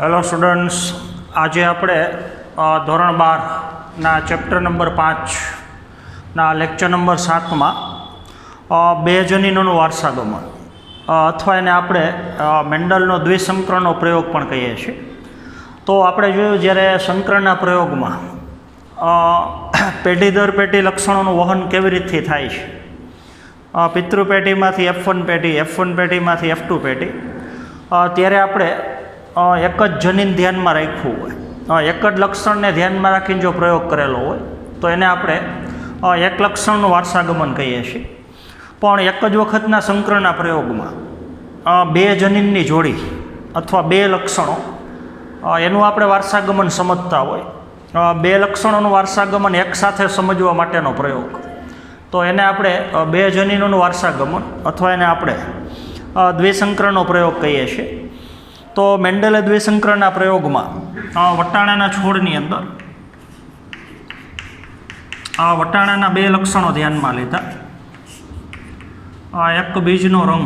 Hello students, આજે આપણે ધોરણ 12ના ચેપ્ટર નંબર 5ના લેક્ચર નંબર 7માં બે જનીનોનું વારસાગમન અથવા એને આપણે મેન્ડલનો દ્વિસંકરણનો પ્રયોગ પણ કહીએ છીએ. તો આપણે જોયું જ્યારે સંકરણના પ્રયોગમાં પેઢી દર પેઢી લક્ષણોનું વહન કેવી રીતથી થાય છે. પિતૃ પેઢીમાંથી F1 પેઢી, F1 પેઢીમાંથી F2 પેઢી, ત્યારે આપણે એક જ જનીન ધ્યાનમાં રાખ્યું હોય, એક જ લક્ષણને ધ્યાનમાં રાખીને જો પ્રયોગ કરેલો હોય તો એને આપણે એક લક્ષણનું વારસાગમન કહીએ છીએ. પણ એક જ વખતના સંકરણના પ્રયોગમાં બે જનીનની જોડી અથવા બે લક્ષણો એનું આપણે વારસાગમન સમજતા હોય, બે લક્ષણોનું વારસાગમન એકસાથે સમજવા માટેનો પ્રયોગ, તો એને આપણે બે જનીનોનું વારસાગમન અથવા એને આપણે દ્વિસંકરણનો પ્રયોગ કહીએ છીએ. તો મેન્ડલે દ્વિસંકરણના પ્રયોગમાં વટાણાના છોડની અંદર વટાણાના બે લક્ષણો ધ્યાનમાં લીધા. એક બીજનો રંગ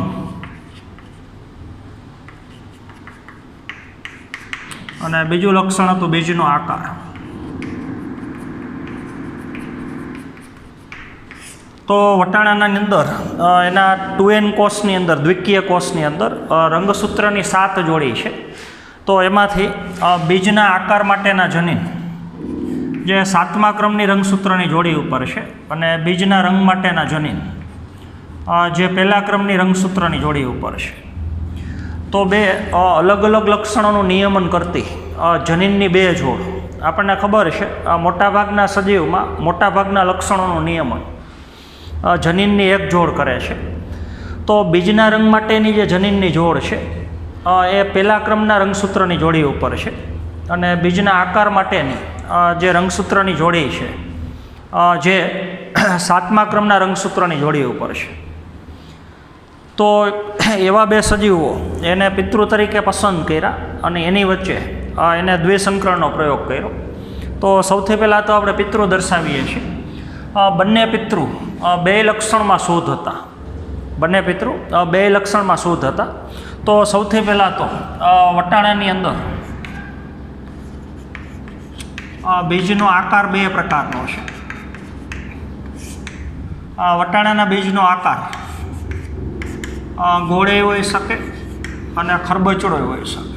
અને બીજું લક્ષણ હતું બીજનો આકાર. તો વટાણાની અંદર એના 2n કોષની અંદર, દ્વિકીય કોષની અંદર રંગસૂત્રની 7 જોડી છે. તો એમાંથી બીજના આકાર માટેના જનીન જે 7મા ક્રમની રંગસૂત્રની જોડી ઉપર છે અને બીજના રંગ માટેના જનીન જે પહેલા ક્રમની રંગસૂત્રની જોડી ઉપર છે. તો બે અલગ અલગ લક્ષણોનું નિયમન કરતી જનીનની બે જોડ, આપણને ખબર છે મોટાભાગના સજીવમાં મોટાભાગના લક્ષણોનું નિયમન જનીનની એક જોડ કરે છે. તો બીજના રંગ માટેની જે જનીનની જોડ છે એ પહેલા ક્રમના રંગસૂત્રની જોડી ઉપર છે અને બીજના આકાર માટેની જે રંગસૂત્રની જોડી છે જે 7મા ક્રમના રંગસૂત્રની જોડી ઉપર છે. તો એવા બે સજીવો એને પિતૃ તરીકે પસંદ કર્યા અને એની વચ્ચે એને દ્વિસંકરણનો પ્રયોગ કર્યો. તો સૌથી પહેલાં તો આપણે પિતૃ દર્શાવીએ છીએ. બંને પિતૃ બે લક્ષણમાં શુદ્ધ હતા. બંને પિતૃ બે લક્ષણમાં શુદ્ધ હતા. તો સૌથી પહેલાં તો વટાણાની અંદર બીજનો આકાર બે પ્રકારનો છે. વટાણાના બીજનો આકાર ગોળે હોઈ શકે અને ખરબચડો હોઈ શકે.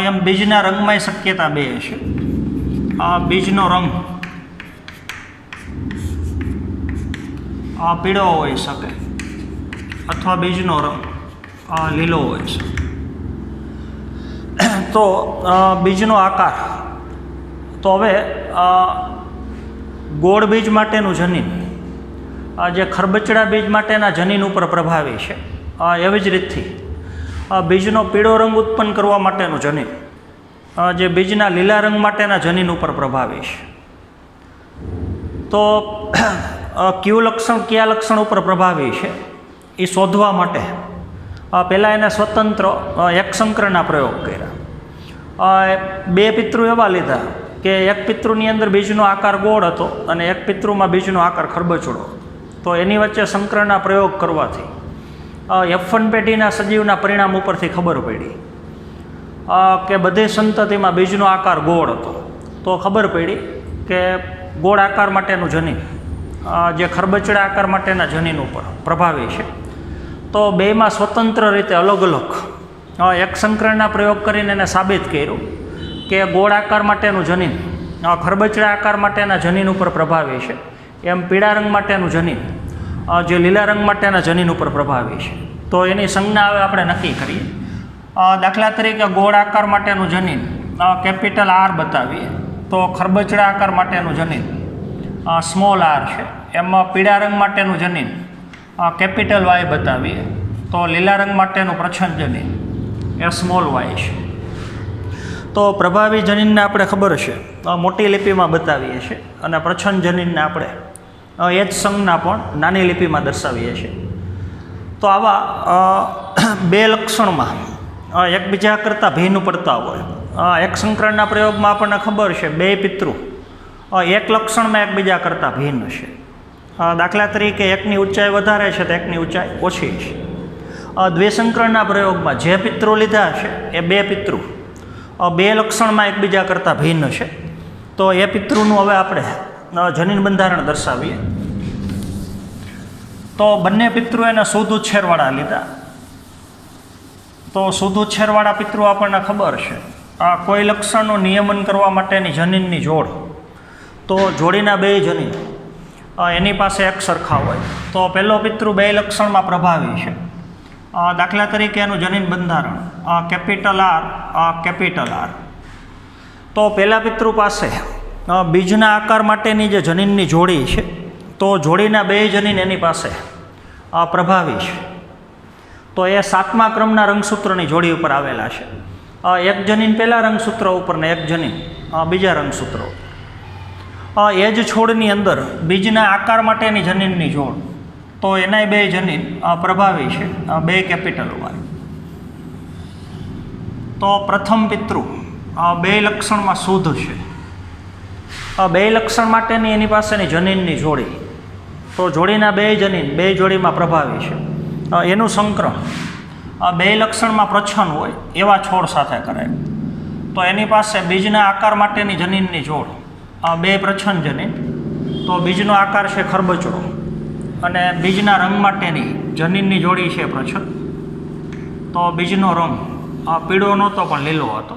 એમ બીજના રંગમાંય શક્યતા બે છે. બીજનો રંગ પીળો હોઈ શકે અથવા બીજનો રંગ લીલો હોઈ શકે. તો બીજનો આકાર, તો હવે ગોળ બીજ માટેનું જનીન જે ખરબચડા બીજ માટેના જનીન ઉપર પ્રભાવી છે, એવી જ રીતથી બીજનો પીળો રંગ ઉત્પન્ન કરવા માટેનું જનીન જે બીજના લીલા રંગ માટેના જનીન ઉપર પ્રભાવી છે. તો કયા લક્ષણ ઉપર પ્રભાવી છે એ શોધવા માટે પહેલાં એને સ્વતંત્ર એક સંકરણના પ્રયોગ કર્યા. બે પિતૃ એવા લીધા કે એક પિતૃની અંદર બીજનો આકાર ગોળ હતો અને એક પિતૃમાં બીજનો આકાર ખરબચડો. તો એની વચ્ચે સંકરણના પ્રયોગ કરવાથી F1 પેઢીના સજીવના પરિણામ ઉપરથી ખબર પડી કે બધી સંતતિમાં બીજનો આકાર ગોળ હતો. તો ખબર પડી કે ગોળ આકાર માટેનું જનીન જે ખરબચડા આકાર માટેના જનીન ઉપર પ્રભાવી છે. તો બેમાં સ્વતંત્ર રીતે અલગ અલગ એક સંકરણના પ્રયોગ કરીને એને સાબિત કર્યું કે ગોળ આકાર માટેનું જનીન ખરબચડા આકાર માટેના જનીન ઉપર પ્રભાવી છે, એમ પીળા રંગ માટેનું જનીન જે લીલા રંગ માટેના જનીન ઉપર પ્રભાવી છે. તો એની સંજ્ઞા હવે આપણે નક્કી કરીએ. દાખલા તરીકે ગોળ આકાર માટેનું જનીન કેપિટલ R બતાવીએ તો ખરબચડા આકાર માટેનું જનીન સ્મોલ r છે. એમાં પીળા રંગ માટેનું જનીન કેપિટલ Y બતાવીએ તો લીલા રંગ માટેનું પ્રચ્છન્ન જનીન એ સ્મોલ y છે. તો પ્રભાવી જનીનને આપણે ખબર છે મોટી લિપિમાં બતાવીએ છીએ અને પ્રચ્છન્ન જનીનને આપણે એ જ સંજ્ઞા પણ નાની લિપિમાં દર્શાવીએ છીએ. તો આવા બે લક્ષણમાં એકબીજા કરતાં ભિન્ન પડતા હોય. એક સંકરણના પ્રયોગમાં આપણને ખબર છે બે પિતૃ એક લક્ષણમાં એકબીજા કરતાં ભિન્ન છે. દાખલા તરીકે એકની ઊંચાઈ વધારે છે તો એકની ઊંચાઈ ઓછી છે. દ્વિસંકરણના પ્રયોગમાં જે પિતૃ લીધા છે એ બે પિતૃ બે લક્ષણમાં એકબીજા કરતાં ભિન્ન છે. તો એ પિતૃનું હવે આપણે જનીન બંધારણ દર્શાવીએ. તો બંને પિતૃ એના શુદ્ધ ઉછેરવાળા લીધા. તો શુદ્ધ ઉછેરવાળા પિતૃ આપણને ખબર છે કોઈ લક્ષણનું નિયમન કરવા માટેની જનીનની જોડ. તો જોડીના બે જનીન એની પાસે એક સરખા હોય તો પહેલો પિતૃ બે લક્ષણમાં પ્રભાવી છે. દાખલા તરીકે એનું જનીન બંધારણ કેપિટલ આર. તો પહેલા પિતૃ પાસે બીજના આકાર માટેની જે જનીનની જોડી છે તો જોડીના બે જનીન એની પાસે પ્રભાવી છે. તો એ 7મા ક્રમના રંગસૂત્રની જોડી ઉપર આવેલા છે. એક જનીન પહેલા રંગસૂત્ર ઉપર ને એક જનીન બીજા રંગસૂત્ર ઉપર. એ જ છોડની અંદર બીજના આકાર માટેની જનીનની જોડ તો એનાય બે જનીન પ્રભાવી છે બે કેપિટલ વાય. તો પ્રથમ પિતૃ બે લક્ષણમાં શુદ્ધ છે. બે લક્ષણ માટેની એની પાસેની જનીનની જોડી તો જોડીના બે જનીન બે જોડીમાં પ્રભાવી છે. એનું સંકરણ બે લક્ષણમાં પ્રચ્છન્ન હોય એવા છોડ સાથે કરાય. તો એની પાસે બીજના આકાર માટેની જનીનની જોડ બે પ્રચ્છન્ન જનીન. તો બીજનો આકાર છે ખરબચડો અને બીજના રંગ માટેની જનીનની જોડી છે પ્રચ્છન્ન. તો બીજનો રંગ પીળો નહોતો પણ લીલો હતો.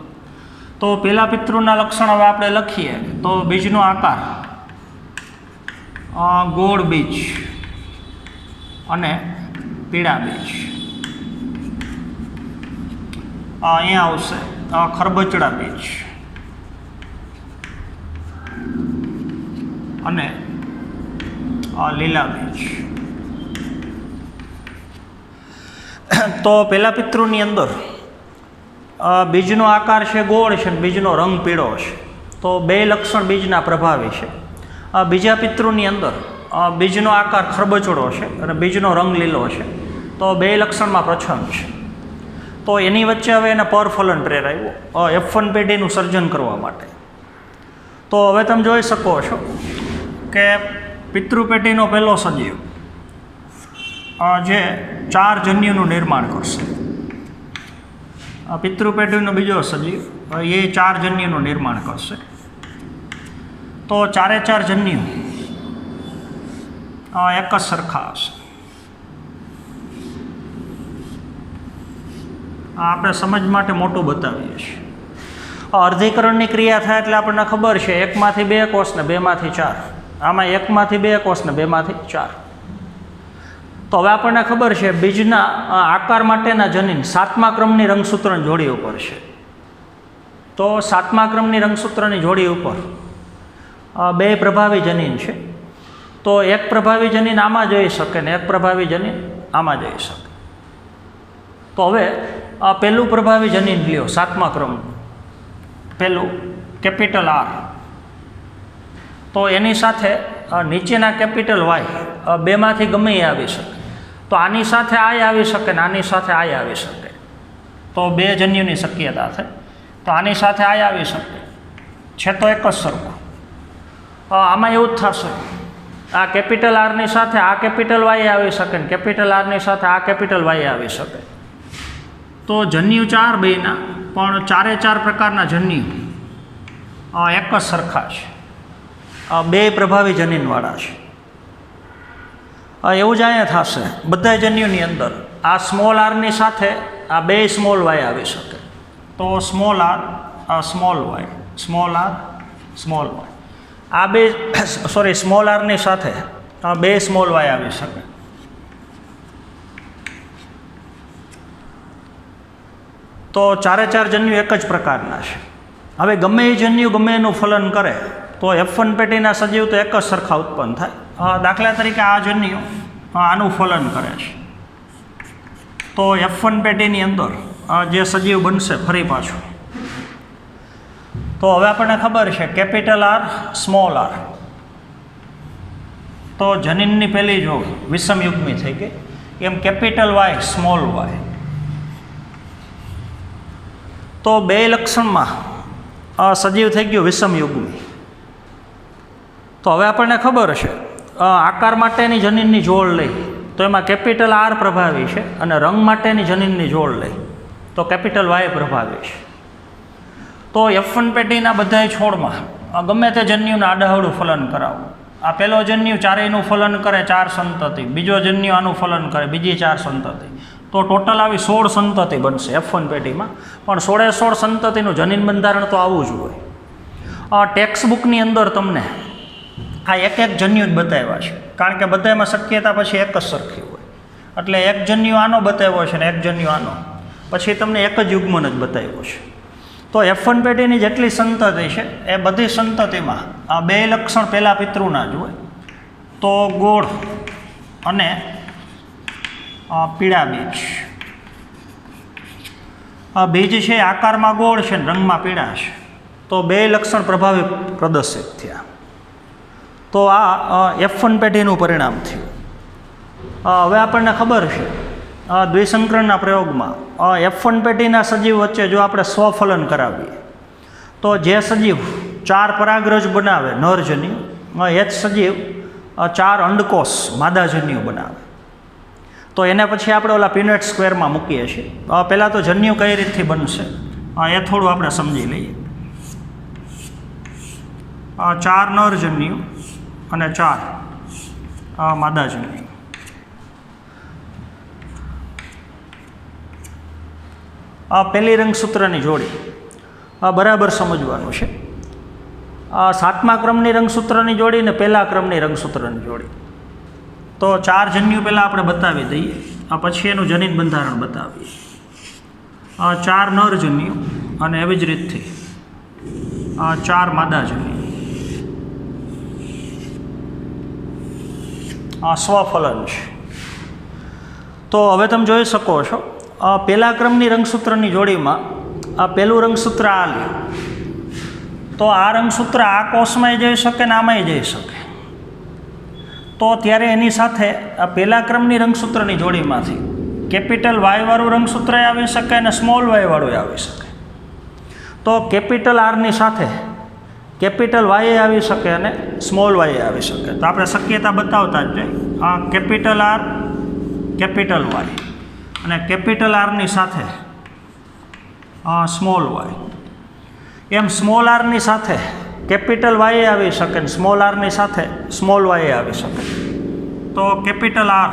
તો પેલા પિતૃના લક્ષણ હવે આપણે લખીએ તો બીજનો આકાર ગોળ બીજ અને પીળા બીજ. અહીંયા આવશે ખરબચડા બીજ અને લીલા બીજ. તો પહેલા પિતૃની અંદર બીજનો આકાર છે ગોળ છે અને બીજનો રંગ પીળો છે. તો બે લક્ષણ બીજના પ્રભાવી છે. બીજા પિતૃની અંદર બીજનો આકાર ખરબચડો છે અને બીજનો રંગ લીલો છે. તો બે લક્ષણમાં પ્રચ્છન્ન છે. તો એની વચ્ચે હવે એને પરફલન પ્રેરાયું F1 પેઢીનું સર્જન કરવા માટે. તો હવે તમે જોઈ શકો છો કે પિતૃ પેઢીનો પહેલો સજીવ જે 4 જન્યુનું નિર્માણ કરશે. પિતૃ પેઢીનો બીજો સજીવ એ 4 જન્યુનું નિર્માણ કરશે. તો 4 જન્યુ એક જ સરખા હશે. આપણે સમજ માટે મોટું બતાવીએ છીએ. અર્ધીકરણની ક્રિયા થાય એટલે આપણને ખબર છે 1માંથી 2 કોષ ને 2માંથી 4. આમાં 1માંથી 2 કોષ ને 2માંથી 4. તો હવે આપણને ખબર છે બીજના આકાર માટેના જનીન 7મા ક્રમની રંગસૂત્રની જોડી ઉપર છે. તો 7મા ક્રમની રંગસૂત્રની જોડી ઉપર બે પ્રભાવી જનીન છે. તો એક પ્રભાવી જનીન આમાં જઈ શકે ને એક પ્રભાવી જનીન આમાં જઈ શકે. તો હવે પહેલું પ્રભાવી જનીન લ્યો 7મા ક્રમનું પહેલું કેપિટલ આર. તો એની સાથે નીચેના કેપિટલ વાય બેમાંથી ગમે એ આવી શકે. તો આની સાથે આય આવી શકે ને આની સાથે આય આવી શકે. તો બે જન્યુની શક્યતા થાય. તો આની સાથે આય આવી શકે છે તો એક જ સરખું. આમાં એવું જ થશે આ કેપિટલ આરની સાથે આ કેપિટલ વાય આવી શકે ને કેપિટલ આરની સાથે આ કેપિટલ વાય આવી શકે. તો જન્યુ 4 બેના પણ 4 પ્રકારના જન્યુ એક જ સરખા છે. બે પ્રભાવી જનીનવાળા છે. એવું જ અહીંયા થશે બધા જન્યુની અંદર આ સ્મોલ આરની સાથે આ બે સ્મોલ વાય આવી શકે. તો small R small Y small R small Y આ બે સ્મોલ આરની સાથે બે સ્મોલ વાય આવી શકે. તો 4 જન્યુ એક જ પ્રકારના છે. હવે ગમે એ જન્યુ ગમે એનું ફલન કરે તો F1 પેઢીના સજીવ તો એક જ સરખા ઉત્પન્ન થાય. દાખલા તરીકે આ જન્યુ આનું ફલન કરે છે તો F1 પેઢીની અંદર જે સજીવ બનશે ફરી પાછું. તો હવે આપણને ખબર છે કેપિટલ આર સ્મોલ આર. તો જનીનની પહેલી જો વિષમયુગ્મી થઈ ગઈ એમ કેપિટલ વાય સ્મોલ વાય. તો બે લક્ષણમાં સજીવ થઈ ગયું વિષમયુગ્મી. તો હવે આપણને ખબર છે આકાર માટેની જનીનની જોડ લઈ તો એમાં કેપિટલ આર પ્રભાવી છે અને રંગ માટેની જનીનની જોડ લઈ તો કેપિટલ વાય પ્રભાવી છે. તો F1 પેટીના બધા છોડમાં ગમે તે જન્યુનું આડાહવડું ફલન કરાવો. આ પહેલો જન્યુ ચારેયનું ફલન કરે 4 સંતતિ, બીજો જન્યુ આનું ફલન કરે બીજી 4 સંતતિ, તો ટોટલ આવી 16 સંતતિ બનશે F1 પેટીમાં. પણ 16 સંતતિનું જનીન બંધારણ તો આવું જ હોય. ટેક્સ્ટ બુકની અંદર તમને આ એક જન્યુ જ બતાવ્યા છે, કારણ કે બધામાં શક્યતા પછી એક જ સરખી હોય. એટલે એક જન્યુ આનો બતાવ્યો છે ને એક જન્યુ આનો, પછી તમને એક જ યુગ્મન જ બતાવ્યો છે. તો F1 પેટીની જેટલી સંતતિ છે એ બધી સંતતિમાં આ 2 લક્ષણ પહેલાં પિતૃના જ હોય. તો ગોળ અને પીળા બીજ. આ બીજ છે આકારમાં ગોળ છે ને રંગમાં પીળા છે, તો 2 લક્ષણ પ્રભાવી પ્રદર્શિત થયા. તો આ F1 પેટીનું પરિણામ થયું. હવે આપણને ખબર છે દ્વિસંકરણના પ્રયોગમાં F1 પેટીના સજીવ વચ્ચે જો આપણે સ્વફલન કરાવીએ તો જે સજીવ 4 પરાગરજ બનાવે નરજન્યુ, એ જ સજીવ 4 અંડકોષ માદાજન્યુ બનાવે. તો એને પછી આપણે ઓલા પીનટ સ્ક્વેરમાં મૂકીએ છીએ. પહેલાં તો જન્યુ કઈ રીતથી બનશે એ થોડું આપણે સમજી લઈએ. 4 નરજન્યુ અને 4 માદાજન્યુ. આ પહેલી રંગસૂત્રની જોડી બરાબર સમજવાનું છે. 7મા ક્રમની રંગસૂત્રની જોડી ને પહેલા ક્રમની રંગસૂત્રની જોડી. તો 4 જન્યુ પહેલાં આપણે બતાવી દઈએ, પછી એનું જનીન બંધારણ બતાવીએ. 4 નરજન્યુ અને એવી જ રીતથી 4 માદાજન્યુ. આ સ્વફલન છે. તો હવે તમે જોઈ શકો છો પહેલા ક્રમની રંગસૂત્રની જોડીમાં આ પહેલું રંગસૂત્ર આ લે, તો આ રંગસૂત્ર આ કોષમાંય જઈ શકે ને આમાંય જઈ શકે. તો ત્યારે એની સાથે આ પહેલા ક્રમની રંગસૂત્રની જોડીમાંથી કેપિટલ વાયવાળું રંગસૂત્ર આવી શકે અને સ્મોલ વાયવાળું આવી શકે. તો કેપિટલ આરની સાથે કેપિટલ વાય આવી શકે અને સ્મોલ વાય આવી શકે. તો આપણે શક્યતા બતાવતા જ જઈએ. આ કેપિટલ આર કેપિટલ વાય અને કેપિટલ આરની સાથે સ્મોલ વાય. એમ સ્મોલ આરની સાથે કેપિટલ વાય આવી શકે ને સ્મોલ આરની સાથે સ્મોલ વાય આવી શકે. તો કેપિટલ આર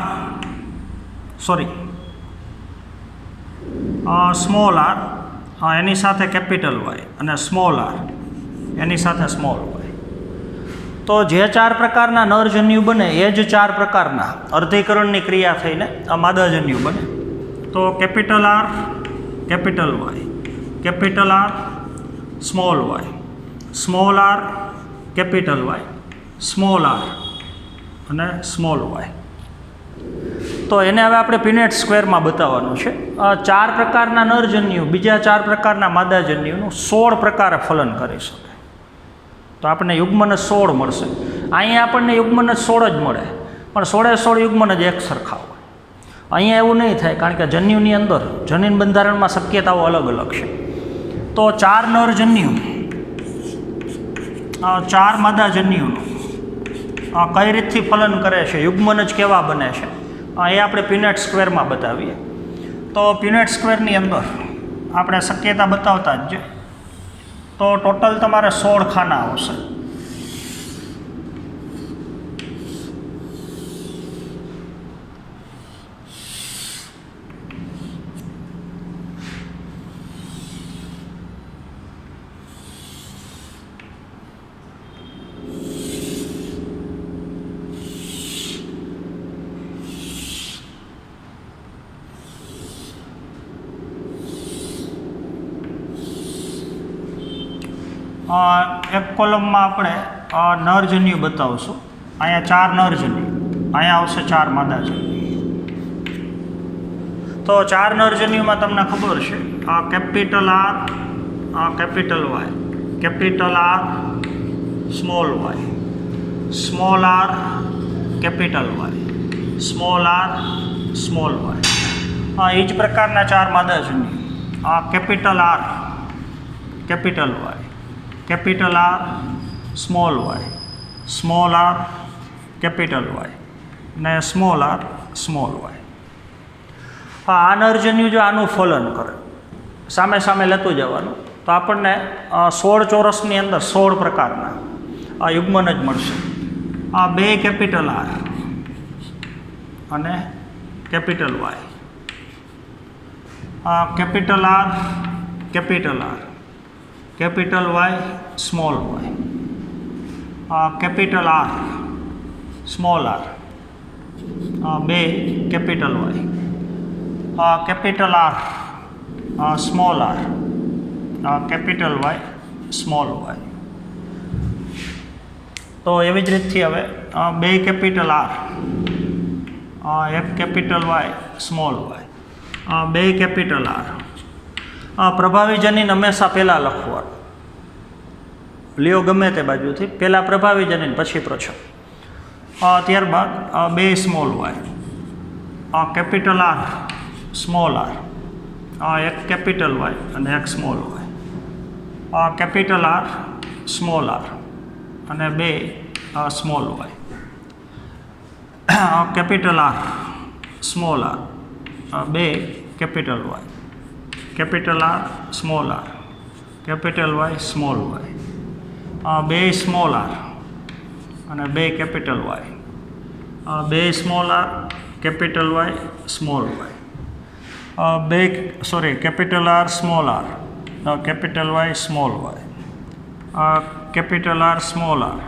સ્મોલ આર એની સાથે કેપિટલ વાય અને સ્મોલ આર એની સાથે સ્મોલ વાય. તો જે 4 પ્રકારના નરજન્યુ બને એ જ 4 પ્રકારના અર્ધીકરણની ક્રિયા થઈને આ માદાજન્યુ બને. તો capital R capital Y, capital R small Y, small R capital Y, small R અને સ્મોલ વાય. તો એને હવે આપણે પીનેટ સ્ક્વેરમાં બતાવવાનું છે. 4 પ્રકારના નરજન્યુ બીજા 4 પ્રકારના માદાજન્યુનું 16 પ્રકારે ફલન કરી શકે. તો આપણને યુગ્મન 16 મળશે. અહીંયા આપણને યુગ્મન 16 જ મળે, પણ 16 યુગ્મન જ એક સરખા હોય. અહીંયા એવું નહીં થાય, કારણ કે જન્યુની અંદર જનીન બંધારણમાં શક્યતાઓ અલગ અલગ છે. તો 4 નરજન્યુ 4 માદાજન્યુનું કઈ રીતથી ફલન કરે છે, યુગ્મન જ કેવા બને છે, એ આપણે પીનેટ સ્ક્વેરમાં બતાવીએ. તો પીનેટ સ્ક્વેરની અંદર આપણે શક્યતા બતાવતા જ છે. તો ટોટલ તમારે 16 ખાના આવશે. એક કોલમમાં આપણે નરજન્યુ બતાવશું. અહીંયા 4 નરજન્યુ, અહીંયા આવશે 4 માદાજન્યુ. તો 4 નરજન્યુમાં તમને ખબર છે capital R capital Y, capital R small Y, small R capital Y, small R small Y. એ જ પ્રકારના 4 માદાજન્યુ capital R capital Y, capital R small Y, small R capital Y, ને સ્મોલ આર સ્મોલ વાય. હા, આ નરજન્યુ જો આનું ફલન કરે, સામે સામે લેતું જવાનું, તો આપણને 16 ચોરસની અંદર 16 પ્રકારના આ યુગ્મન જ મળશે. આ 2 કેપિટલ આર અને capital Y. Capital R capital R, capital Y small Y, capital R small R, 2 capital Y, capital R small R, capital Y small Y. તો એવી જ રીતથી હવે 2 capital R, 1 capital Y small Y, 2 capital R. પ્રભાવી જનીન હંમેશા પહેલાં લખવાનું, લ્યો ગમે તે બાજુથી, પહેલાં પ્રભાવી જનીન પછી પ્રછમ. ત્યારબાદ 2 small Y, capital R small R, 1 capital Y અને 1 small Y, capital R small R અને 2 small Y, capital R small R, 2 capital Y, capital R small R, capital Y small Y, 2 small R અને 2 capital Y, 2 small R capital Y small Y, capital R small R, capital Y small Y, capital R small R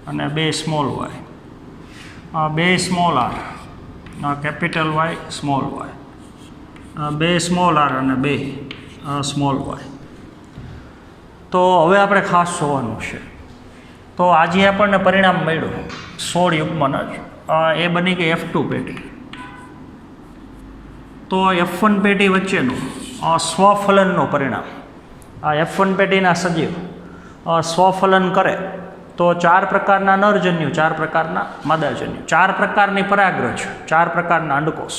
અને 2 small Y, 2 small R, capital Y small Y, 2 small R અને 2 small Y. તો હવે આપણે ખાસ જોવાનું છે. તો આજે આપણને પરિણામ મળ્યું 16 યુગ્મન જ, એ બની ગઈ F2 પેટી. તો F1 પેટી વચ્ચેનું સ્વફલનનું પરિણામ, આ F1 પેટીના સજીવ સ્વફલન કરે તો 4 પ્રકારના નરજન્યુ, 4 પ્રકારના માદાજન્યુ, 4 પ્રકારની પરાગરજ, 4 પ્રકારના અંડકોષ,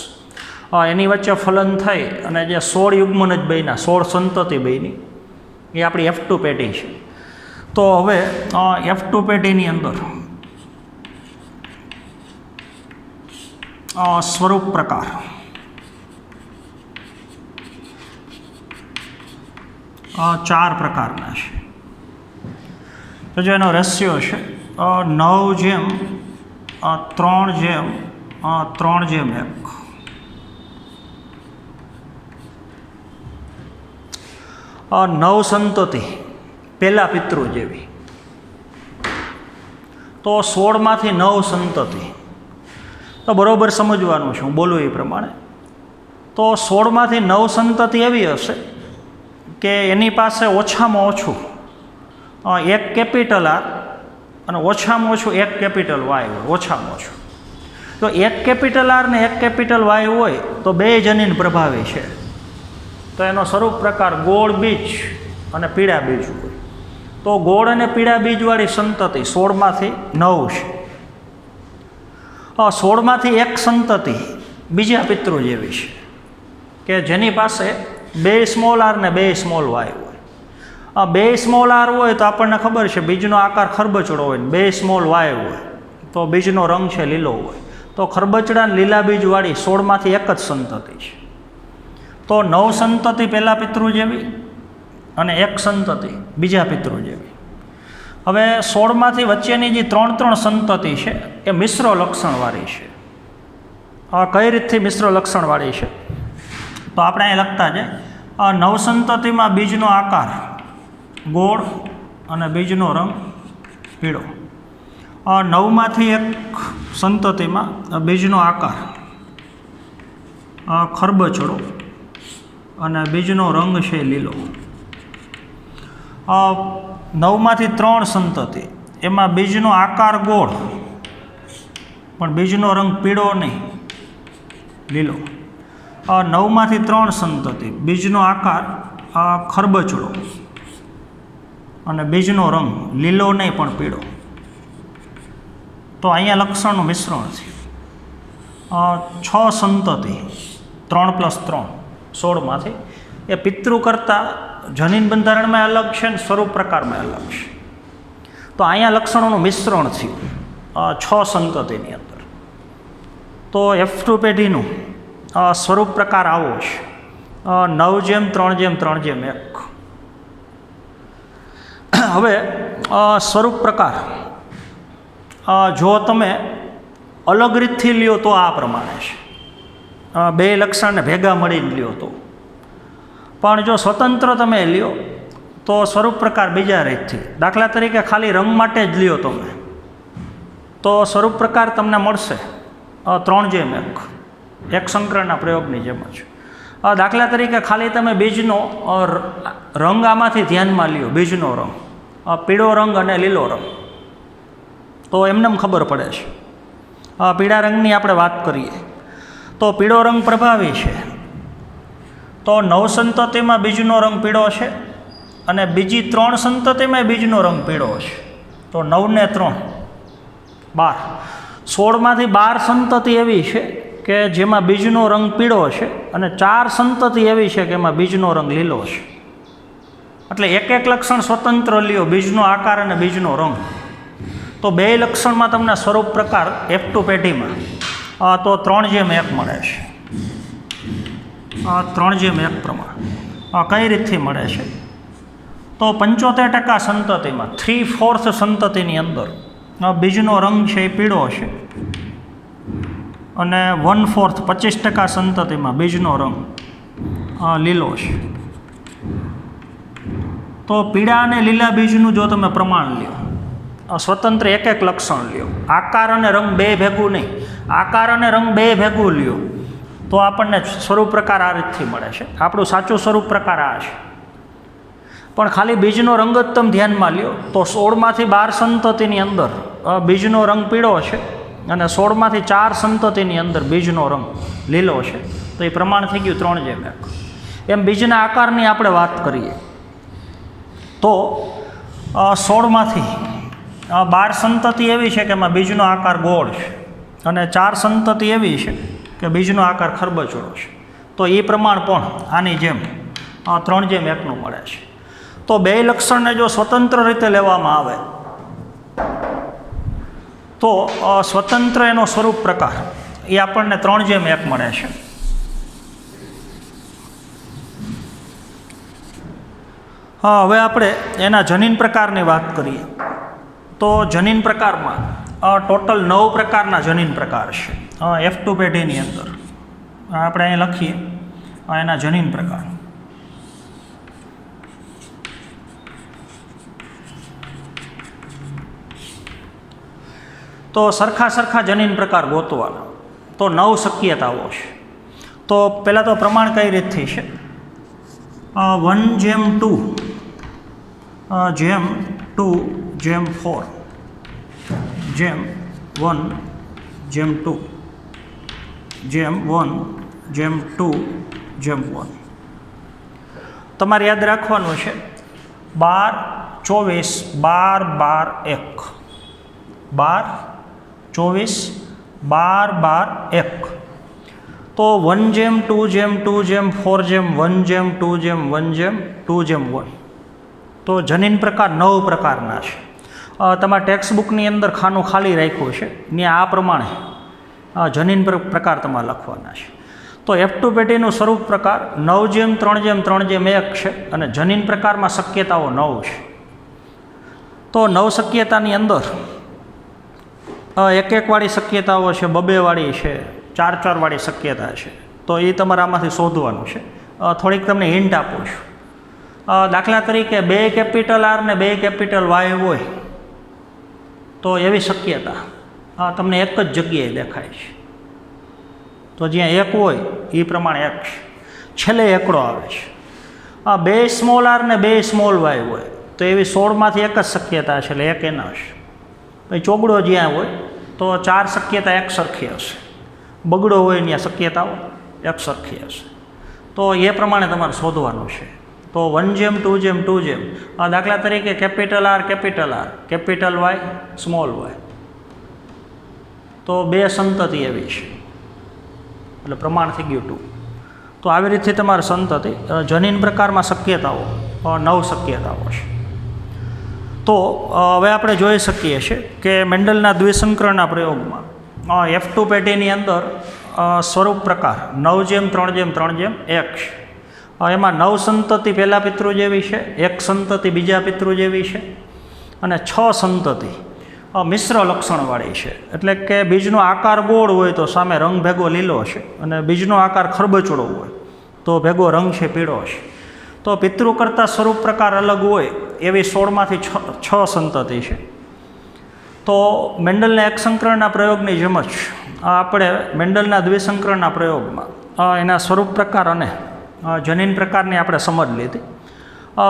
એની વચ્ચે ફલન થઈ અને જે 16 યુગ્મન જ બન્યા, 16 સંતતિ બની, એ આપણી F2 પેટી છે. તો હવે F2 પેટીની અંદર સ્વરૂપ પ્રકાર, ચાર પ્રકારના છે. તો જો એનો રેશિયો છે 9:3:3:1. 9 સંતતિ પહેલા પિતૃ જેવી. તો 16માંથી 9 સંતતિ. તો બરાબર સમજવાનું છે, હું બોલું એ પ્રમાણે. તો 16માંથી 9 સંતતિ એવી હશે કે એની પાસે ઓછામાં ઓછું 1 કેપિટલ આર અને ઓછામાં ઓછું 1 કેપિટલ વાય હોય, ઓછામાં ઓછું. તો 1 કેપિટલ આર ને 1 કેપિટલ વાય હોય તો 2 જનીન પ્રભાવી છે. તો એનો સ્વરૂપ પ્રકાર ગોળ બીજ અને પીળા બીજ હોય. તો ગોળ અને પીળા બીજવાળી સંતતિ 16માંથી 9 છે. 16માંથી 1 સંતતિ બીજા પિતૃ જેવી છે કે જેની પાસે 2 સ્મોલ આર ને 2 સ્મોલ વાય હોય. 2 સ્મોલ આર હોય તો આપણને ખબર છે બીજનો આકાર ખરબચડો હોય, 2 સ્મોલ વાય હોય તો બીજનો રંગ છે લીલો હોય. તો ખરબચડા ને લીલા બીજવાળી 16માંથી 1 જ સંતતિ છે. તો 9 સંતતિ પહેલા પિતૃ જેવી અને 1 સંતતિ બીજા પિતૃ જેવી. હવે 16માંથી વચ્ચેની જે 3 સંતતિ છે એ મિશ્ર લક્ષણવાળી છે. કઈ રીતથી મિશ્ર લક્ષણવાળી છે? તો આપણે અહીં લખતા છે 9 સંતતિમાં બીજનો આકાર ગોળ અને બીજનો રંગ પીળો. 9માંથી 1 સંતતિમાં બીજનો આકાર ખરબચડો અને બીજનો રંગ છે લીલો. 9માંથી 3 સંતતિ એમાં બીજનો આકાર ગોળ પણ બીજનો રંગ પીળો નહીં, લીલો. 9માંથી 3 સંતતિ બીજનો આકાર ખરબચડો અને બીજનો રંગ લીલો નહીં પણ પીળો. તો અહીંયા લક્ષણનું મિશ્રણ છે. 6 સંતતિ 3+3 16માંથી એ પિતૃ કરતાં જનીન બંધારણમાં અલગ છે ને સ્વરૂપ પ્રકારમાં અલગ છે. તો અહીંયા લક્ષણોનું મિશ્રણ થયું 6 સંતતિની અંદર. તો F2 પેઢીનું સ્વરૂપ પ્રકાર આવો છે, 9:3:3:1. હવે સ્વરૂપ પ્રકાર જો તમે અલગ રીતથી લ્યો તો આ પ્રમાણે છે, બે લક્ષણને ભેગા મળીને લ્યો તો. પણ જો સ્વતંત્ર તમે લ્યો તો સ્વરૂપ પ્રકાર બીજા રીતથી, દાખલા તરીકે ખાલી રંગ માટે જ લ્યો તમે તો સ્વરૂપ પ્રકાર તમને મળશે 3:1, એક સંકરણના પ્રયોગની જેમ જ. દાખલા તરીકે ખાલી તમે બીજનો રંગ આમાંથી ધ્યાનમાં લ્યો, બીજનો રંગ પીળો રંગ અને લીલો રંગ, તો એમને ખબર પડે છે. પીળા રંગની આપણે વાત કરીએ તો પીળો રંગ પ્રભાવી છે, તો 9 સંતતિમાં બીજનો રંગ પીળો છે અને બીજી 3 સંતતિમાં બીજનો રંગ પીળો છે, તો 9 ને 3 12. 16માંથી 12 સંતતિ એવી છે કે જેમાં બીજનો રંગ પીળો છે અને 4 સંતતિ એવી છે કે એમાં બીજનો રંગ લીલો છે. એટલે એક એક લક્ષણ સ્વતંત્ર લ્યો, બીજનો આકાર અને બીજનો રંગ, તો બે લક્ષણમાં તમને સ્વરૂપ પ્રકાર F2 પેઢીમાં તો 3:1 મળે છે. 3:1 પ્રમાણ કઈ રીતથી મળે છે? તો 75% સંતતિમાં 3/4 સંતતિની અંદર બીજનો રંગ છે એ પીળો છે અને 1/4 25% સંતતિમાં બીજનો રંગ લીલો છે. તો પીળા અને લીલા બીજનું જો તમે પ્રમાણ લ્યો, સ્વતંત્ર એક એક લક્ષણ લ્યો, આકાર અને રંગ બે ભેગું નહીં, આકાર અને રંગ બે ભેગું લ્યો તો આપણને સ્વરૂપ પ્રકાર આ રીતથી મળે છે. આપણું સાચું સ્વરૂપ પ્રકાર આ છે. પણ ખાલી બીજનો રંગ જ તમે ધ્યાનમાં લ્યો તો 16માંથી 12 સંતતિની અંદર બીજનો રંગ પીળો છે અને 16માંથી 4 સંતતિની અંદર બીજનો રંગ લીલો છે, તો એ પ્રમાણ થઈ ગયું 3:1. એમ બીજના આકારની આપણે વાત કરીએ તો 16માંથી 12 સંતતિ એવી છે કે એમાં બીજનો આકાર ગોળ છે અને 4 સંતતિ એવી છે કે બીજનો આકાર ખરબચડો છે, તો એ પ્રમાણ પણ આની જેમ 3:1 મળે છે. તો બે લક્ષણને જો સ્વતંત્ર રીતે લેવામાં આવે તો સ્વતંત્ર એનો સ્વરૂપ પ્રકાર એ આપણને 3:1 મળે છે. હવે આપણે એના જનીન પ્રકારની વાત કરીએ તો જનીન પ્રકારમાં ટોટલ 9 પ્રકારના જનીન પ્રકાર છે F2 પેઢીની અંદર. આપણે અહીં લખીએ એના જનીન પ્રકાર. તો સરખા જનીન પ્રકાર ગોતવાના, તો 9 શક્યતાઓ છે. તો પહેલાં તો પ્રમાણ કઈ રીતથી છે? 1:2 જેમ 2 જેમ 4 જેમ 1 જેમ 2 જેમ 1 જેમ 2 જેમ 1. તમારે યાદ રાખવાનું છે 12 24 12 12 1. તો 1:2:2:4:1:2:1 તો જનીન પ્રકાર 9 પ્રકારના છે. તમારા ટેક્સ્ટ બુકની અંદર ખાનું ખાલી રાખ્યું છે ને આ પ્રમાણે જનીન પ્રકાર તમારે લખવાના છે. તો F2 પેઢીનું સ્વરૂપ પ્રકાર 9:3:3:1 છે અને જનીન પ્રકારમાં શક્યતાઓ 9 છે. તો 9 શક્યતાની અંદર એક વાળી શક્યતાઓ છે, 2 વાળી છે, 4 વાળી શક્યતા છે. તો એ તમારે આમાંથી શોધવાનું છે. થોડીક તમને હિન્ટ આપું છું. દાખલા તરીકે 2 કેપિટલ R ને 2 કેપિટલ Y હોય તો એવી શક્યતા તમને એક જ જગ્યાએ દેખાય છે. તો જ્યાં 1 હોય એ પ્રમાણે 1 છે, છેલ્લે એકડો આવે છે. 2 સ્મોલ R ને 2 સ્મોલ Y હોય તો એવી 16માંથી એક જ શક્યતા છે, એટલે 1 એના હશે. પછી ચોગડો જ્યાં હોય તો 4 શક્યતા એક સરખી હશે, બગડો હોય ત્યાં શક્યતાઓ એક સરખી હશે. તો એ પ્રમાણે તમારે શોધવાનું છે. તો 1:2:2 દાખલા તરીકે capital R capital Y small y, તો 2 સંતતિ એવી છે એટલે પ્રમાણ થઈ ગયું 2. તો આવી રીતે તમારે સંતતિ જનીન પ્રકારમાં શક્યતાઓ 9 શક્યતાઓ છે. તો હવે આપણે જોઈ શકીએ છીએ કે મેન્ડલના દ્વિસંકરણના પ્રયોગમાં F2 પેઢીની અંદર સ્વરૂપ પ્રકાર 9:3:3:1 છે. એમાં 9 સંતતિ પહેલા પિતૃ જેવી છે, 1 સંતતિ બીજા પિતૃ જેવી છે અને 6 સંતતિ મિશ્ર લક્ષણવાળી છે. એટલે કે બીજનો આકાર ગોળ હોય તો સામે રંગ ભેગો લીલો છે અને બીજનો આકાર ખરબચડો હોય તો ભેગો રંગ છે પીળો છે. તો પિતૃ કરતાં સ્વરૂપ પ્રકાર અલગ હોય એવી 16માંથી 6 સંતતિ છે. તો મેન્ડલના એક સંકરણના પ્રયોગની જેમ જ આપણે મેન્ડલના દ્વિસંકરણના પ્રયોગમાં એના સ્વરૂપ પ્રકાર અને જનીન પ્રકારની આપણે સમજ લીધી.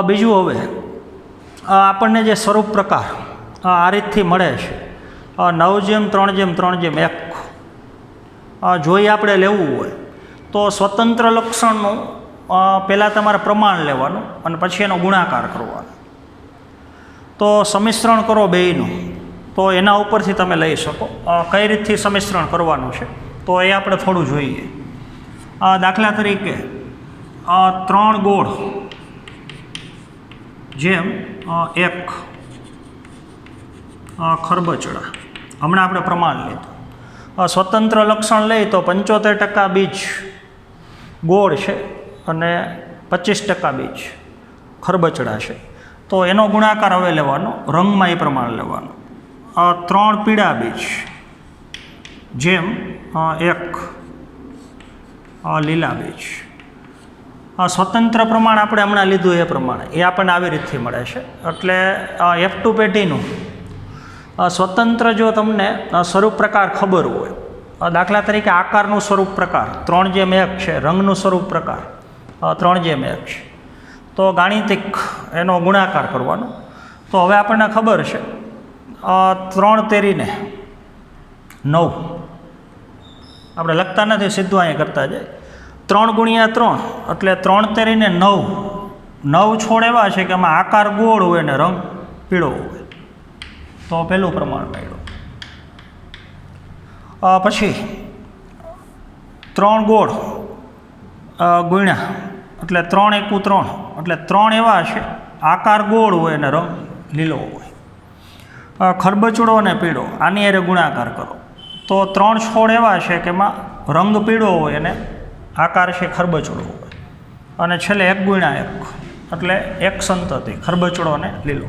બીજું હવે આપણને જે સ્વરૂપ પ્રકાર આ રીતથી મળે છે 9:3:3:1 જોઈ આપણે લેવું હોય તો સ્વતંત્ર લક્ષણનું પહેલાં તમારે પ્રમાણ લેવાનું અને પછી એનો ગુણાકાર કરવાનો. તો સંમિશ્રણ કરો બેયનું તો એના ઉપરથી તમે લઈ શકો. કઈ રીતથી સંમિશ્રણ કરવાનું છે તો એ આપણે થોડું જોઈએ. દાખલા તરીકે 3 ગોળ જેમ 1 ખરબચડા હમણાં આપણે પ્રમાણ લીધું. સ્વતંત્ર લક્ષણ લઈ તો 75% બીજ ગોળ છે અને 25% બીજ ખરબચડા છે. તો એનો ગુણાકાર હવે લેવાનો, રંગમાં એ પ્રમાણ લેવાનું. 3 પીળા બીજ જેમ 1 લીલા બીજ. સ્વતંત્ર પ્રમાણ આપણે હમણાં લીધું એ પ્રમાણે એ આપણને આવી રીતથી મળે છે. એટલે F2 પેઢીનું સ્વતંત્ર જો તમને સ્વરૂપ પ્રકાર ખબર હોય, દાખલા તરીકે આકારનું સ્વરૂપ પ્રકાર 3:1 છે, રંગનું સ્વરૂપ પ્રકાર 3:1 છે, તો ગાણિતિક એનો ગુણાકાર કરવાનો. તો હવે આપણને ખબર છે 3 તેરીને 9 આપણે લખતા નથી, સીધું અહીંયા કરતા જાય. 3 × 3 એટલે 3 તેરીને 9 છોડ એવા છે કે એમાં આકાર ગોળ હોય ને રંગ પીળો હોય. તો પહેલું પ્રમાણ મળ્યું. પછી 3 ગોળ ગુણ્યા એટલે 3 × 3 એટલે 3 એવા છે આકાર ગોળ હોય ને રંગ લીલો હોય. ખરબચડો અને પીળો આની હારે ગુણાકાર કરો તો 3 છોડ એવા છે કે એમાં રંગ પીળો હોય અને આકાર છે ખરબચડો હોય. અને છેલ્લે 1 × 1 એટલે 1 સંતતિ ખરબચડો અને લીલો.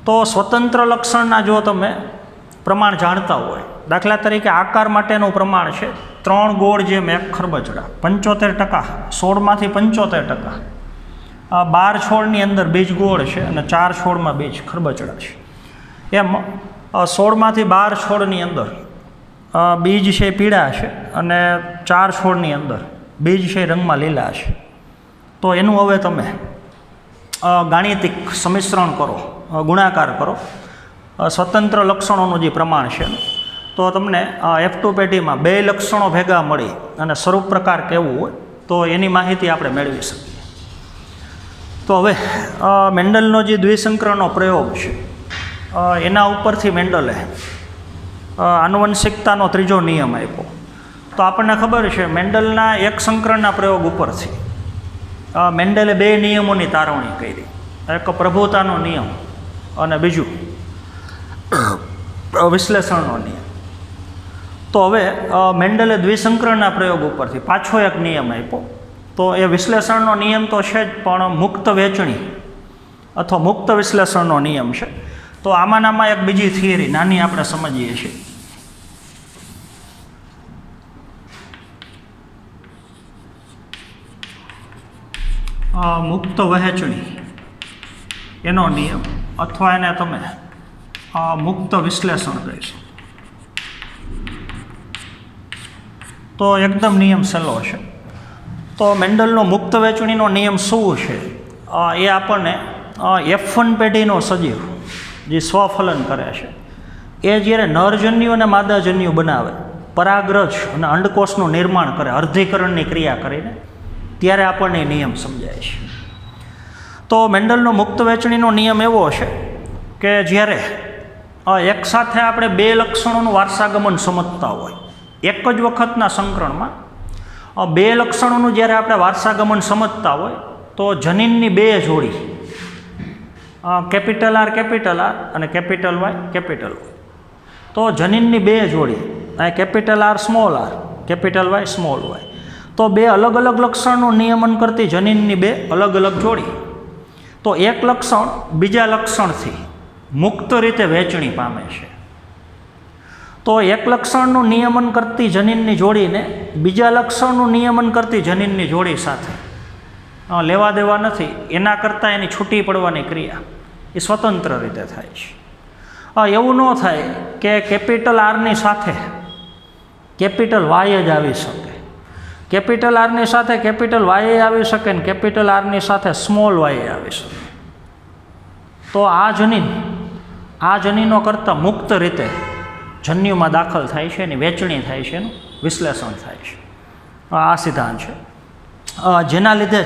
તો સ્વતંત્ર લક્ષણના જો તમે પ્રમાણ જાણતા હોય, દાખલા તરીકે આકાર માટેનું પ્રમાણ છે 3 ગોળ જેમ 1 ખરબચડા, 75%, 16માંથી 75%. 12 છોડની અંદર બીજ ગોળ છે અને 4 છોડમાં બીજ ખરબચડા છે. એમ 16માંથી 12 છોડની અંદર બીજ છે પીળા છે અને 4 છોડની અંદર બીજ છે રંગમાં લીલા છે. તો એનું હવે તમે ગાણિતિક સંમિશ્રણ કરો, ગુણાકાર કરો સ્વતંત્ર લક્ષણોનું જે પ્રમાણ છે તો તમને F2 પેઢીમાં 2 લક્ષણો ભેગા મળી અને સ્વરૂપ પ્રકાર કેવું હોય તો એની માહિતી આપણે મેળવી શકીએ. તો હવે મેન્ડલનો જે દ્વિસંકરણનો પ્રયોગ છે એના ઉપરથી મેન્ડલે આનુવંશિકતાનો 3જો નિયમ આપ્યો. તો આપણને ખબર છે મેન્ડલના એક સંકરણના પ્રયોગ ઉપરથી મેન્ડલે 2 નિયમોની તારવણી કરી. એક પ્રભુતાનો નિયમ અને બીજું વિશ્લેષણનો નિયમ. તો હવે મેન્ડલે દ્વિસંકરણના પ્રયોગ ઉપરથી પાછો એક નિયમ આપ્યો. તો એ વિશ્લેષણનો નિયમ તો છે જ, પણ મુક્ત વહેંચણી અથવા મુક્ત વિશ્લેષણનો નિયમ છે. તો આમાંનામાં એક બીજી થિયરી નાની આપણે સમજીએ છીએ. મુક્ત વહેંચણી એનો નિયમ અથવા એને તમે મુક્ત વિશ્લેષણ કહીશું. તો એકદમ નિયમ સહેલો છે. તો મેન્ડલનો મુક્ત વહેંચણીનો નિયમ શું છે એ આપણને F1 પેઢીનો સજીવ જે સ્વફલન કરે છે એ જ્યારે નરજન્યુ અને માદાજન્યુ બનાવે, પરાગરજ અને અંડકોષનું નિર્માણ કરે અર્ધીકરણની ક્રિયા કરીને, ત્યારે આપણને નિયમ સમજાય છે. તો મેન્ડલનો મુક્ત વહેંચણીનો નિયમ એવો છે કે જ્યારે એકસાથે આપણે 2 લક્ષણોનું વારસાગમન સમજતા હોય, એક જ વખતના સંકરણમાં 2 લક્ષણોનું જ્યારે આપણે વારસાગમન સમજતા હોય તો જનીનની 2 જોડી કેપિટલ R અને કેપિટલ Y. તો તો જનીનની બે જોડી, અહીં capital R small R, capital Y small Y, તો બે અલગ અલગ લક્ષણનું નિયમન કરતી જનીનની બે અલગ અલગ જોડી. તો એક લક્ષણ બીજા લક્ષણથી મુક્ત રીતે વહેંચણી પામે છે. તો એક લક્ષણનું નિયમન કરતી જનીનની જોડીને બીજા લક્ષણનું નિયમન કરતી જનીનની જોડી સાથે લેવા દેવા નથી, એના કરતાં એની છૂટી પડવાની ક્રિયા એ સ્વતંત્ર રીતે થાય છે. એવું ન થાય કે કેપિટલ આરની સાથે કેપિટલ વાય જ આવી શકે, કેપિટલ આરની સાથે કેપિટલ વાય આવી શકે ને કેપિટલ આરની સાથે સ્મોલ વાય આવી શકે. તો આ જનીનો કરતાં મુક્ત રીતે જન્યુમાં દાખલ થાય છે, એની વહેંચણી થાય છે, એનું વિશ્લેષણ થાય છે. આ સિદ્ધાંત છે, જેના લીધે જ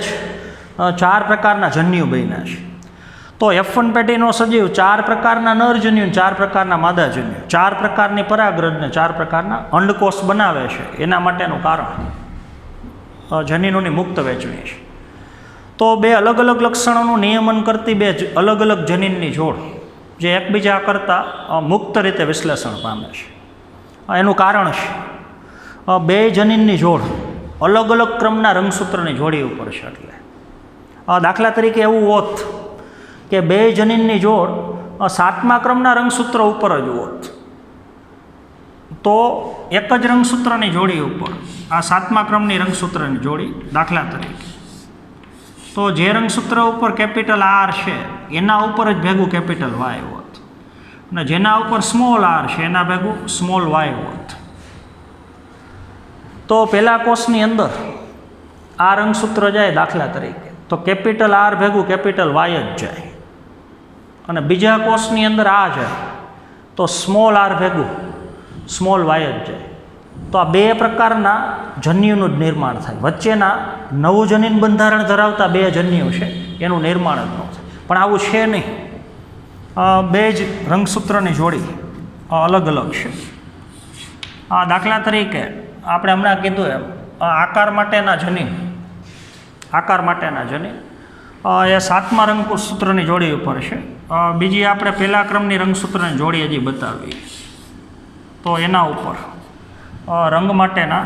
4 પ્રકારના જન્યુ બન્યા છે. તો F1 પેઢીનો સજીવ 4 પ્રકારના નર જન્યુ, 4 પ્રકારના માદા જન્યુ, 4 પ્રકારની પરાગરજને 4 પ્રકારના અંડકોષ બનાવે છે. એના માટેનું કારણ જનીનોની મુક્ત વહેંચણી છે. તો બે અલગ અલગ લક્ષણોનું નિયમન કરતી બે અલગ અલગ જનીનની જોડ જે એકબીજા કરતાં મુક્ત રીતે વિશ્લેષણ પામે છે. એનું કારણ છે બે જનીનની જોડ અલગ અલગ ક્રમના રંગસૂત્રની જોડી ઉપર છે. એટલે દાખલા તરીકે એવું હોત કે બે જનીનની જોડ 7મા ક્રમના રંગસૂત્ર ઉપર જ હોત, તો એક જ રંગસૂત્રની જોડી ઉપર આ 7મા ક્રમની રંગસૂત્રની જોડી, દાખલા તરીકે, તો જે રંગસૂત્ર ઉપર કેપિટલ આર છે એના ઉપર જ ભેગું કેપિટલ વાય હોત, અને જેના ઉપર સ્મોલ આર છે એના ભેગું સ્મોલ વાય હોત. તો પહેલા કોષની અંદર આ રંગસૂત્ર જાય દાખલા તરીકે, તો કેપિટલ આર ભેગું કેપિટલ વાય જ જાય, અને બીજા કોષની અંદર આ જાય તો સ્મોલ આર ભેગું સ્મોલ વાય જ જાય. તો આ બે પ્રકારના જન્યુનું જ નિર્માણ થાય. વચ્ચેના નવું જનીન બંધારણ ધરાવતા બે જન્યુ છે એનું નિર્માણ જ ન થાય. પણ આવું છે નહીં, બે જ રંગસૂત્રની જોડી અલગ અલગ છે. દાખલા તરીકે આપણે હમણાં કીધું એમ આકાર માટેના જનીન એ 7મા રંગસૂત્રની જોડી ઉપર છે. બીજી આપણે પહેલા ક્રમની રંગસૂત્રની જોડી હજી બતાવી, તો એના ઉપર રંગ માટેના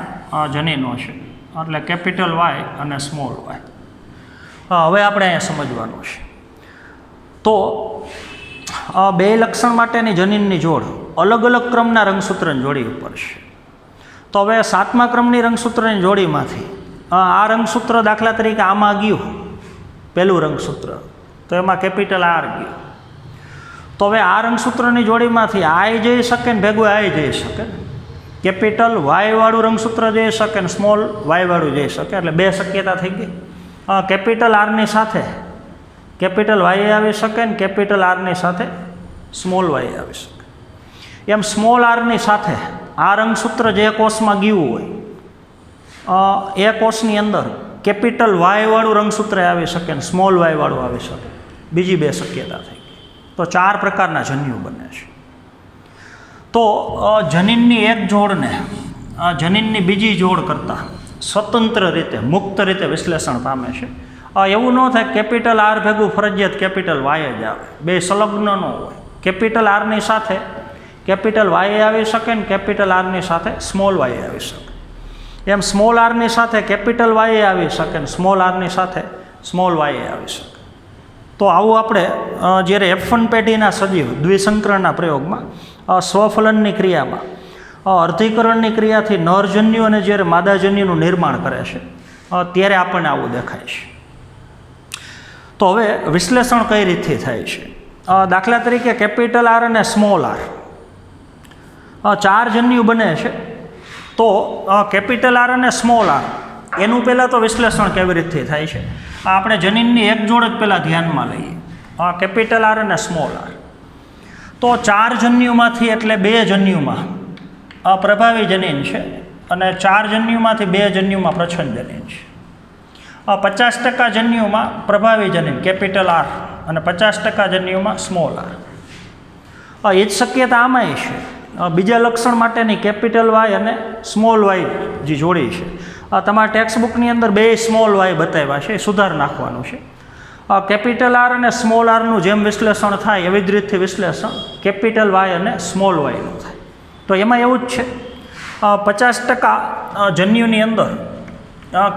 જનીનો છે, એટલે કેપિટલ વાય અને સ્મોલ વાય. હવે આપણે અહીંયા સમજવાનું છે. તો બે લક્ષણ માટેની જનીનની જોડ અલગ અલગ ક્રમના રંગસૂત્રની જોડી ઉપર છે. તો હવે 7મા ક્રમની રંગસૂત્રની જોડીમાંથી આ રંગસૂત્ર દાખલા તરીકે આમાં ગયું, પહેલું રંગસૂત્ર, તો એમાં કેપિટલ આર ગયું. તો હવે આ રંગસૂત્રની જોડીમાંથી આય જઈ શકે ને ભેગું આય જઈ શકે, કેપિટલ વાયવાળું રંગસૂત્ર જઈ શકે ને સ્મોલ વાયવાળું જઈ શકે, એટલે બે શક્યતા થઈ ગઈ. કેપિટલ આરની સાથે કેપિટલ વાય આવી શકે ને કેપિટલ આરની સાથે સ્મોલ વાય આવી શકે. એમ સ્મોલ આરની સાથે આ રંગસૂત્ર જે કોષમાં ગયું હોય એ કોષની અંદર કેપિટલ વાયવાળું રંગસૂત્ર આવી શકે ને સ્મોલ વાયવાળું આવી શકે. બીજી બે શક્યતા થઈ ગઈ. તો 4 પ્રકારના જન્યુ બને છે. તો જનીનની એક જોડને જનીનની બીજી જોડ કરતાં સ્વતંત્ર રીતે મુક્ત રીતે વિશ્લેષણ પામે છે. એવું ન થાય કેપિટલ આર ભેગું ફરજિયાત કેપિટલ વાય જ આવે, બે સંલગ્ન ન હોય. કેપિટલ આરની સાથે કેપિટલ વાય આવી શકે ને કેપિટલ આરની સાથે સ્મોલ વાય આવી શકે. એમ સ્મોલ આરની સાથે કેપિટલ વાય આવી શકે ને સ્મોલ આરની સાથે સ્મોલ વાય આવી શકે. તો આવું આપણે જ્યારે F1 પેઢીના સજીવ દ્વિસંકરણના પ્રયોગમાં સ્વફલનની ક્રિયામાં અર્ધીકરણની ક્રિયાથી નરજન્યુ અને જ્યારે માદાજન્યુનું નિર્માણ કરે છે ત્યારે આપણને આવું દેખાય છે. તો હવે વિશ્લેષણ કઈ રીતથી થાય છે? દાખલા તરીકે કેપિટલ આર અને સ્મોલ આર 4 જન્યુ બને છે. તો કેપિટલ આર અને સ્મોલ આર એનું પહેલાં તો વિશ્લેષણ કેવી રીતથી થાય છે આપણે જનીનની એક જોડ જ પહેલાં ધ્યાનમાં લઈએ, કેપિટલ આર અને સ્મોલ આર. તો 4 જન્યુમાંથી એટલે 2 જન્યુમાં પ્રભાવી જનીન છે અને 4 જન્યુમાંથી 2 જન્યુમાં પ્રચ્છન્ન જનીન છે. 50% જન્યુમાં પ્રભાવી જનીન કેપિટલ આર અને 50% જન્યુમાં સ્મોલ આર. એ જ શક્યતા આમાંય છે. બીજા લક્ષણ માટેની કેપિટલ વાય અને સ્મોલ વાય જે જોડી છે, તમારા ટેક્સ્ટબુકની અંદર 2 સ્મોલ વાય બતાવ્યા છે, એ સુધાર નાખવાનું છે. કેપિટલ આર અને સ્મોલ આરનું જેમ વિશ્લેષણ થાય એવી જ રીતથી વિશ્લેષણ કેપિટલ વાય અને સ્મોલ વાયનું થાય. તો એમાં એવું જ છે 50% જન્યુની અંદર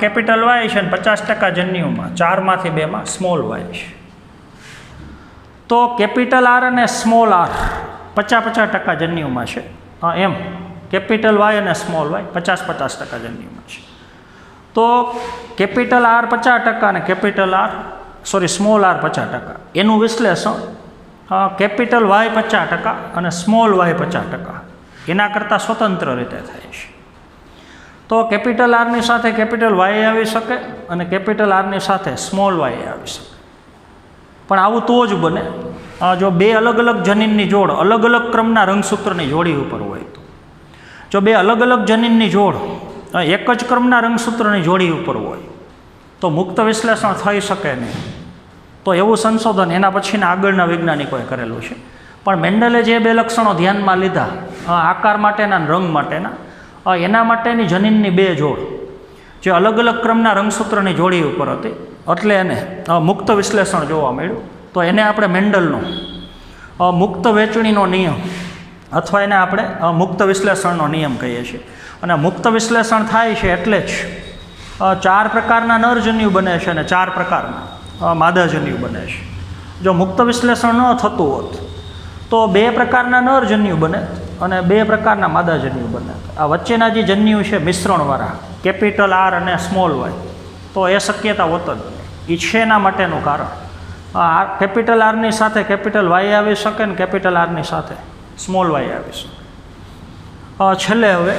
કેપિટલ વાય છે અને 50% જન્યુમાં 4માંથી 2માં સ્મોલ વાય છે. તો કેપિટલ આર અને સ્મોલ આર 50% જન્યુમાં છે, એમ કેપિટલ વાય અને સ્મોલ વાય 50% જન્યુમાં છે. તો કેપિટલ આર 50% અને સ્મોલ આર 50%, એનું વિશ્લેષણ કેપિટલ વાય 50% અને સ્મોલ વાય 50% એના કરતાં સ્વતંત્ર રીતે થાય છે. તો કેપિટલ આરની સાથે કેપિટલ વાય આવી શકે અને કેપિટલ આરની સાથે સ્મોલ વાય આવી શકે. પણ આવું તો જ બને જો બે અલગ અલગ જનીનની જોડ અલગ અલગ ક્રમના રંગસૂત્રની જોડી ઉપર હોય તો. જો બે અલગ અલગ જનીનની જોડ એક જ ક્રમના રંગસૂત્રની જોડી ઉપર હોય તો મુક્ત વિશ્લેષણ થઈ શકે નહીં. તો એવું સંશોધન એના પછીના આગળના વૈજ્ઞાનિકોએ કરેલું છે. પણ મેન્ડલે જે બે લક્ષણો ધ્યાનમાં લીધા, આકાર માટેના રંગ માટેના, એના માટેની જનીનની બે જોડ જે અલગ અલગ ક્રમના રંગસૂત્રની જોડી ઉપર હતી, એટલે એને મુક્ત વિશ્લેષણ જોવા મળ્યું. તો એને આપણે મેન્ડલનો મુક્ત વહેંચણીનો નિયમ અથવા એને આપણે મુક્ત વિશ્લેષણનો નિયમ કહીએ છીએ. અને મુક્ત વિશ્લેષણ થાય છે એટલે જ 4 પ્રકારના નરજન્યુ બને છે અને 4 પ્રકારના માદાજન્યુ બને છે. જો મુક્ત વિશ્લેષણ ન થતું હોત તો 2 પ્રકારના નરજન્યુ બને અને 2 પ્રકારના માદાજન્યુ બને. આ વચ્ચેના જે જન્યુ છે મિશ્રણવાળા કેપિટલ આર અને સ્મોલ વાય, તો એ શક્યતા હોત જ નહીં. એ છે એના માટેનું કારણ કેપિટલ આરની સાથે કેપિટલ વાય આવી શકે ને કેપિટલ આરની સાથે સ્મોલ વાય આવી શકે. છેલ્લે હવે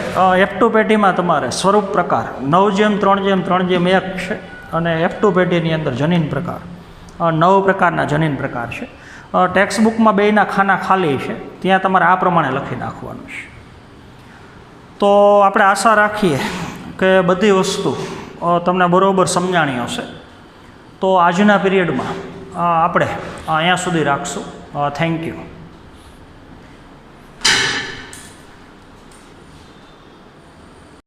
F2 પેઢીમાં તમારે સ્વરૂપ પ્રકાર 9:3:3:1 છે અને F2 પેઢીની અંદર જનીન પ્રકાર 9 પ્રકારના જનીન પ્રકાર છે. ટેક્સ્ટ બુકમાં બેયના ખાના ખાલી છે, ત્યાં તમારે આ પ્રમાણે લખી નાખવાનું છે. તો આપણે આશા રાખીએ કે બધી વસ્તુ તમને બરાબર સમજાણી હશે. તો આજના પીરિયડમાં આપણે અહીંયા સુધી રાખશું. Thank you.